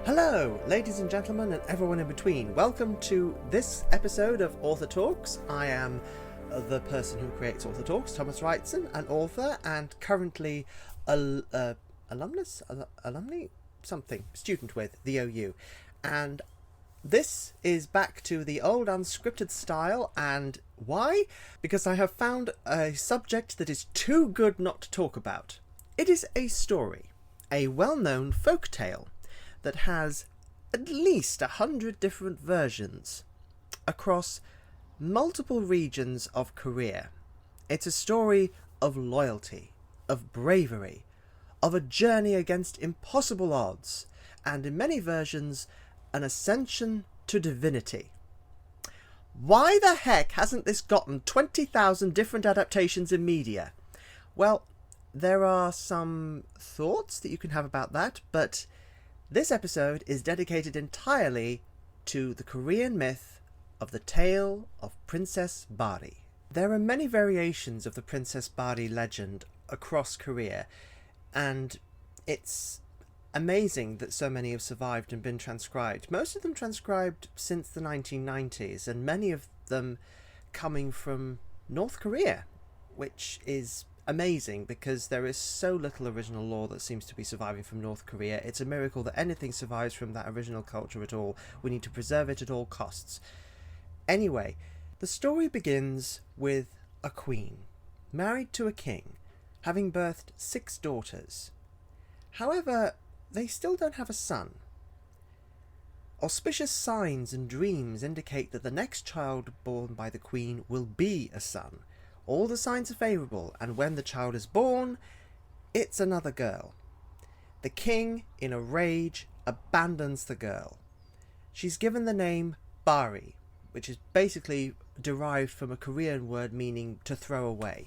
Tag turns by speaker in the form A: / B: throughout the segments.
A: Hello, ladies and gentlemen, and everyone in between. Welcome to this episode of Author Talks. I am the person who creates Author Talks, Thomas Wrightson, an author and currently student with the OU. And this is back to the old unscripted style. And why? Because I have found a subject that is too good not to talk about. It is a story, a well-known folk tale that has at least 100 different versions across multiple regions of Korea. It's a story of loyalty, of bravery, of a journey against impossible odds, and in many versions, an ascension to divinity. Why the heck hasn't this gotten 20,000 different adaptations in media? Well, there are some thoughts that you can have about that, but this episode is dedicated entirely to the Korean myth of the tale of Princess Bari. There are many variations of the Princess Bari legend across Korea, and it's amazing that so many have survived and been transcribed. Most of them transcribed since the 1990s, and many of them coming from North Korea, which is amazing because there is so little original lore that seems to be surviving from North Korea. It's a miracle that anything survives from that original culture at all. We need to preserve it at all costs. Anyway, the story begins with a queen, married to a king, having birthed 6 daughters. However, they still don't have a son. Auspicious signs and dreams indicate that the next child born by the queen will be a son. All the signs are favourable, and when the child is born, it's another girl. The king, in a rage, abandons the girl. She's given the name Bari, which is basically derived from a Korean word meaning to throw away.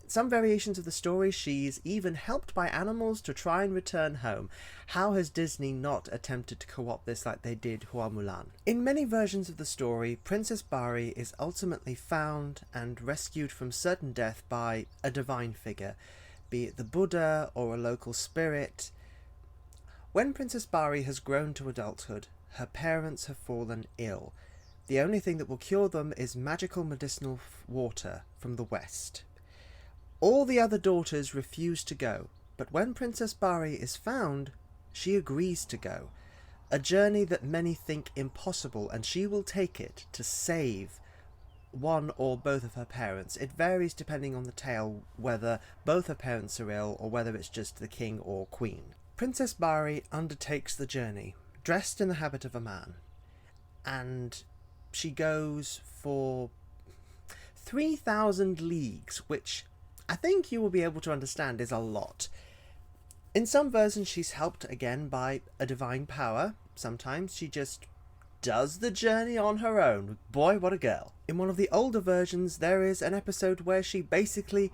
A: In some variations of the story, she's even helped by animals to try and return home. How has Disney not attempted to co-opt this like they did Hua Mulan? In many versions of the story, Princess Bari is ultimately found and rescued from certain death by a divine figure, be it the Buddha or a local spirit. When Princess Bari has grown to adulthood, her parents have fallen ill. The only thing that will cure them is magical medicinal water from the West. All the other daughters refuse to go, but when Princess Bari is found, she agrees to go. A journey that many think impossible, and she will take it to save one or both of her parents. It varies depending on the tale whether both her parents are ill or whether it's just the king or queen. Princess Bari undertakes the journey, dressed in the habit of a man, and she goes for 3,000 leagues, which I think you will be able to understand is a lot. In some versions she's helped again by a divine power. Sometimes she just does the journey on her own. Boy, what a girl. In one of the older versions there is an episode where she basically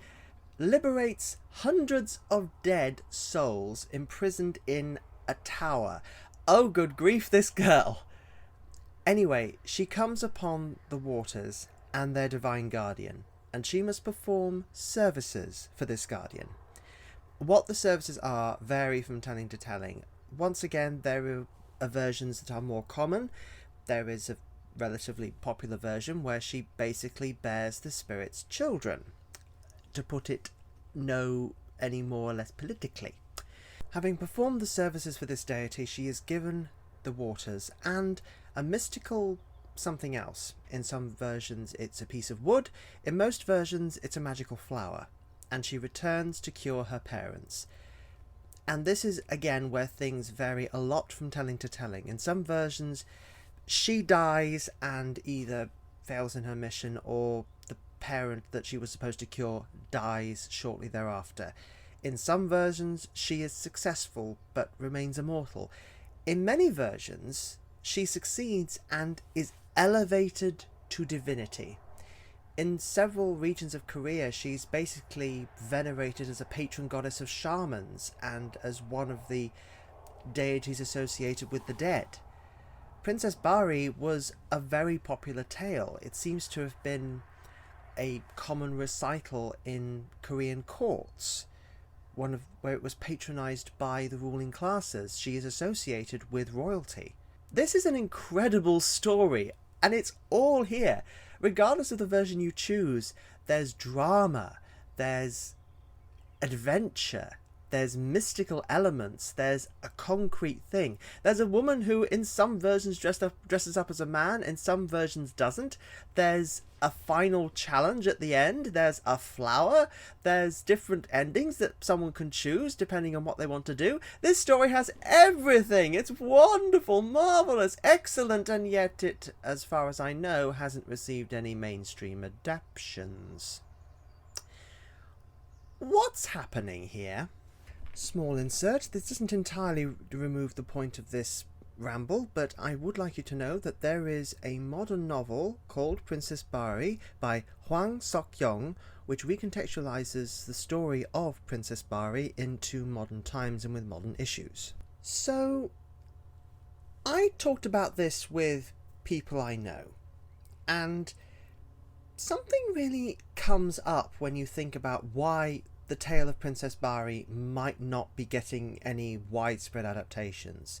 A: liberates hundreds of dead souls imprisoned in a tower. Oh, good grief, this girl. Anyway, she comes upon the waters and their divine guardian, and she must perform services for this guardian. What the services are vary from telling to telling. Once again, there are versions that are more common. There is a relatively popular version where she basically bears the spirit's children, to put it no any more or less politically. Having performed the services for this deity, she is given the waters and a mystical something else. In some versions it's a piece of wood, in most versions it's a magical flower, and she returns to cure her parents. And this is again where things vary a lot from telling to telling. In some versions she dies and either fails in her mission, or the parent that she was supposed to cure dies shortly thereafter. In some versions she is successful but remains immortal. In many versions she succeeds and is elevated to divinity. In several regions of Korea, she's basically venerated as a patron goddess of shamans and as one of the deities associated with the dead. Princess Bari was a very popular tale. It seems to have been a common recital in Korean courts. where it was patronized by the ruling classes. She is associated with royalty. This is an incredible story, and it's all here. Regardless of the version you choose, there's drama, there's adventure, there's mystical elements, there's a concrete thing. There's a woman who in some versions dresses up as a man, in some versions doesn't. There's a final challenge at the end, there's a flower, there's different endings that someone can choose depending on what they want to do. This story has everything. It's wonderful, marvellous, excellent, and yet it, as far as I know, hasn't received any mainstream adaptations. What's happening here? Small insert. This doesn't entirely remove the point of this ramble, but I would like you to know that there is a modern novel called Princess Bari by Hwang Sok-yong, which recontextualizes the story of Princess Bari into modern times and with modern issues. So, I talked about this with people I know, and something really comes up when you think about why the tale of Princess Bari might not be getting any widespread adaptations.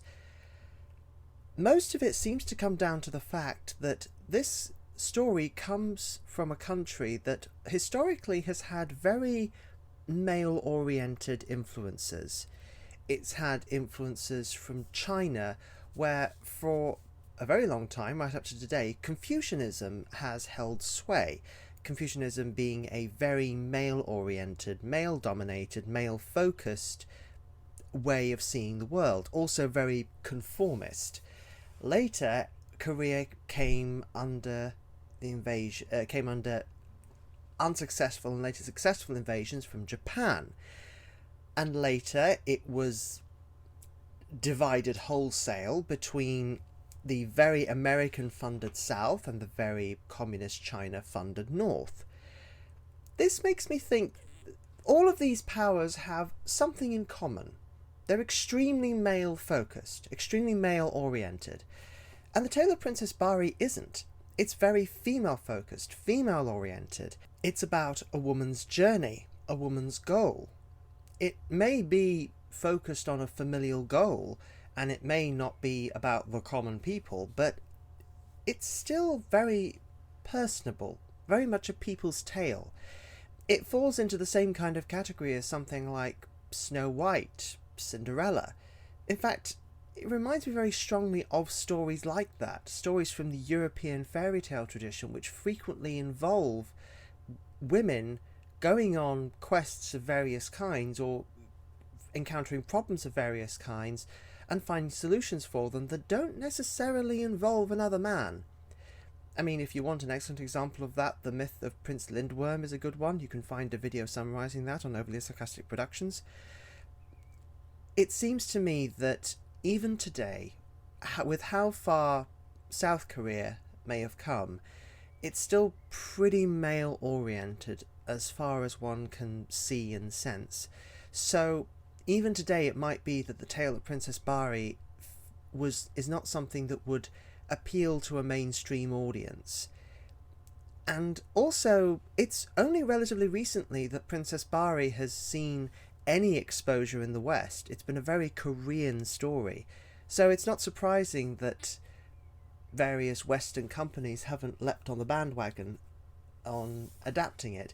A: Most of it seems to come down to the fact that this story comes from a country that historically has had very male-oriented influences. It's had influences from China, where for a very long time, right up to today, Confucianism has held sway. Confucianism being a very male-oriented, male-dominated, male-focused way of seeing the world, also very conformist. Later, Korea came under unsuccessful and later successful invasions from Japan, and later it was divided wholesale between the very American-funded South and the very Communist China-funded North. This makes me think all of these powers have something in common. They're extremely male-focused, extremely male-oriented. And the tale of Princess Bari isn't. It's very female-focused, female-oriented. It's about a woman's journey, a woman's goal. It may be focused on a familial goal, and it may not be about the common people, but it's still very personable, very much a people's tale. It falls into the same kind of category as something like Snow White, Cinderella. In fact, it reminds me very strongly of stories like that, stories from the European fairy tale tradition, which frequently involve women going on quests of various kinds or encountering problems of various kinds and finding solutions for them that don't necessarily involve another man. I mean, if you want an excellent example of that, the myth of Prince Lindworm is a good one. You can find a video summarising that on Overly Sarcastic Productions. It seems to me that even today, with how far South Korea may have come, it's still pretty male-oriented as far as one can see and sense. So even today it might be that the tale of Princess Bari is not something that would appeal to a mainstream audience. And also, it's only relatively recently that Princess Bari has seen any exposure in the West. It's been a very Korean story. So it's not surprising that various Western companies haven't leapt on the bandwagon on adapting it.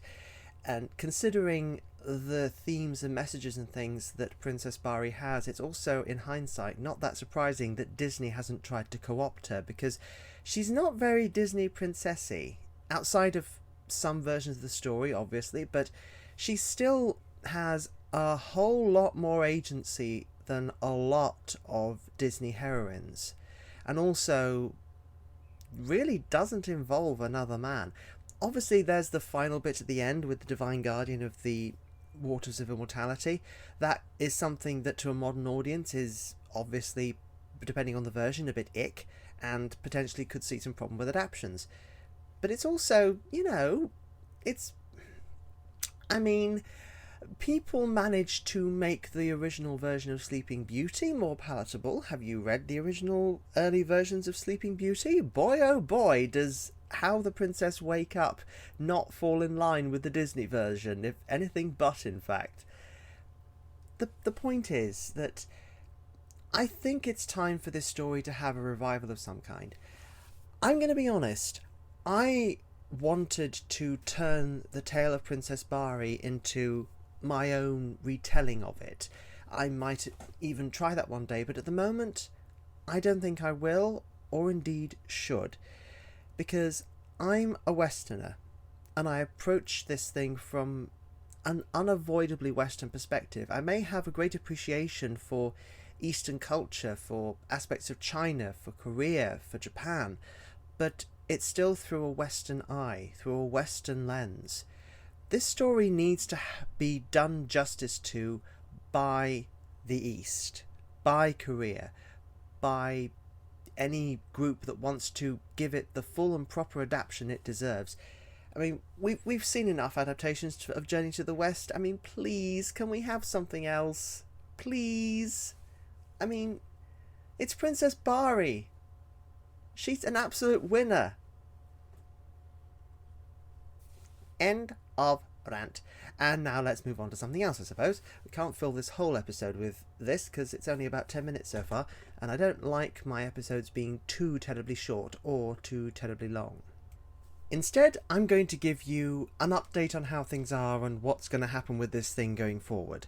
A: And considering the themes and messages and things that Princess Bari has, it's also, in hindsight, not that surprising that Disney hasn't tried to co-opt her, because she's not very Disney princessy, outside of some versions of the story, obviously, but she still has a whole lot more agency than a lot of Disney heroines, and also really doesn't involve another man. Obviously, there's the final bit at the end with the Divine Guardian of the Waters of Immortality. That is something that to a modern audience is obviously, depending on the version, a bit ick, and potentially could see some problem with adaptions. But it's also, people managed to make the original version of Sleeping Beauty more palatable. Have you read the original early versions of Sleeping Beauty? Boy oh boy, does How the Princess Wake Up not fall in line with the Disney version, if anything but, in fact. the point is that I think it's time for this story to have a revival of some kind. I'm going to be honest, I wanted to turn the tale of Princess Bari into my own retelling of it. I might even try that one day, but at the moment, I don't think I will, or indeed should, because I'm a Westerner, and I approach this thing from an unavoidably Western perspective. I may have a great appreciation for Eastern culture, for aspects of China, for Korea, for Japan, but it's still through a Western eye, through a Western lens. This story needs to be done justice to by the East, by Korea, by any group that wants to give it the full and proper adaptation it deserves. I mean, we've seen enough adaptations of Journey to the West. I mean, please, can we have something else? Please? I mean, it's Princess Bari. She's an absolute winner. End of rant. And now let's move on to something else, I suppose. We can't fill this whole episode with this because it's only about 10 minutes so far, and I don't like my episodes being too terribly short or too terribly long. Instead, I'm going to give you an update on how things are and what's going to happen with this thing going forward.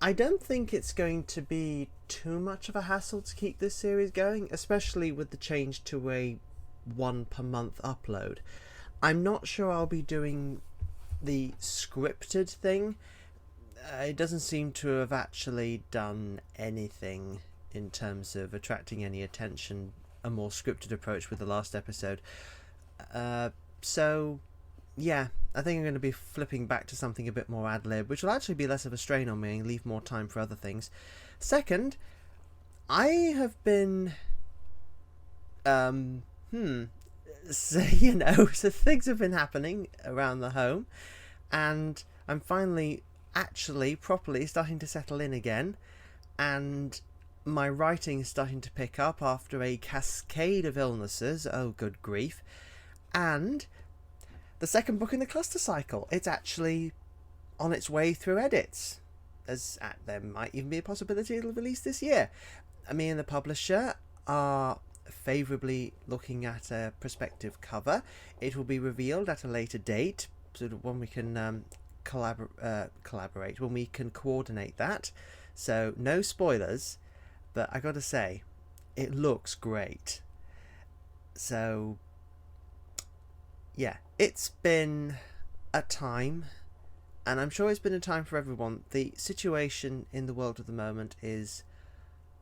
A: I don't think it's going to be too much of a hassle to keep this series going, especially with the change to a 1 per month upload. I'm not sure I'll be doing the scripted thing. It doesn't seem to have actually done anything in terms of attracting any attention, a more scripted approach with the last episode. So yeah, I think I'm going to be flipping back to something a bit more ad-lib, which will actually be less of a strain on me and leave more time for other things. Second, I have been so, so things have been happening around the home, and I'm finally actually properly starting to settle in again, and my writing is starting to pick up after a cascade of illnesses. Oh, good grief. And the second book in the cluster cycle, it's actually on its way through edits. There might even be a possibility it'll release this year. Me and the publisher are favourably looking at a prospective cover. It will be revealed at a later date, sort of when we can collaborate, when we can coordinate that. So no spoilers, but I gotta say, it looks great. So yeah, it's been a time, and I'm sure it's been a time for everyone. The situation in the world at the moment is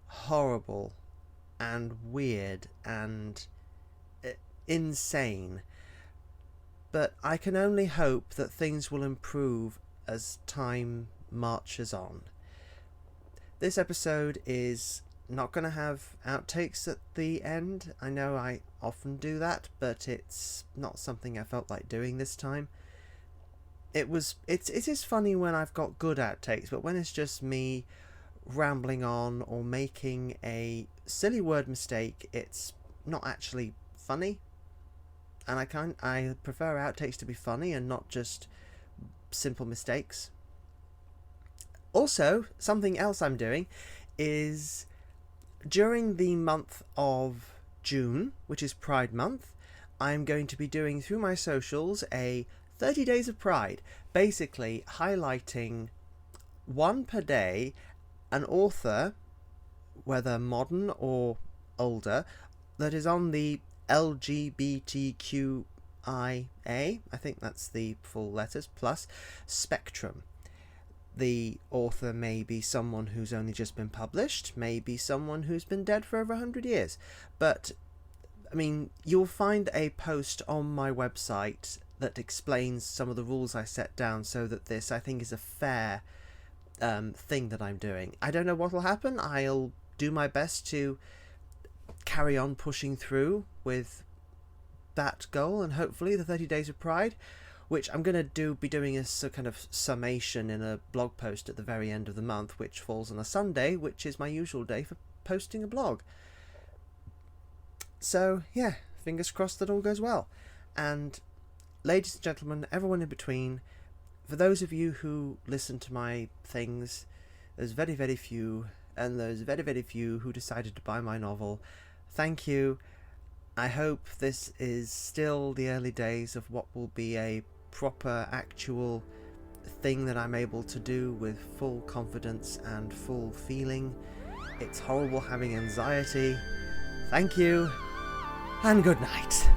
A: horrible and weird and insane, but I can only hope that things will improve as time marches on. This episode is not going to have outtakes at the end. I know I often do that, but it's not something I felt like doing this time. It is funny when I've got good outtakes, but when it's just me rambling on or making a silly word mistake, it's not actually funny. And I prefer outtakes to be funny and not just simple mistakes. Also, something else I'm doing is during the month of June, which is Pride Month, I'm going to be doing through my socials a 30 Days of Pride, basically highlighting one per day an author, whether modern or older, that is on the LGBTQIA, I think that's the full letters, plus spectrum. The author may be someone who's only just been published, maybe someone who's been dead for over 100 years. But, I mean, you'll find a post on my website that explains some of the rules I set down so that this, I think, is a fair thing that I'm doing. I don't know what will happen. I'll do my best to carry on pushing through with that goal, and hopefully the 30 Days of Pride, which I'm going to be doing a kind of summation in a blog post at the very end of the month, which falls on a Sunday, which is my usual day for posting a blog. So yeah, fingers crossed that all goes well. And ladies and gentlemen, everyone in between, For those of you who listen to my things, there's very, very few, and there's very, very few who decided to buy my novel. Thank you. I hope this is still the early days of what will be a proper, actual thing that I'm able to do with full confidence and full feeling. It's horrible having anxiety. Thank you, and good night.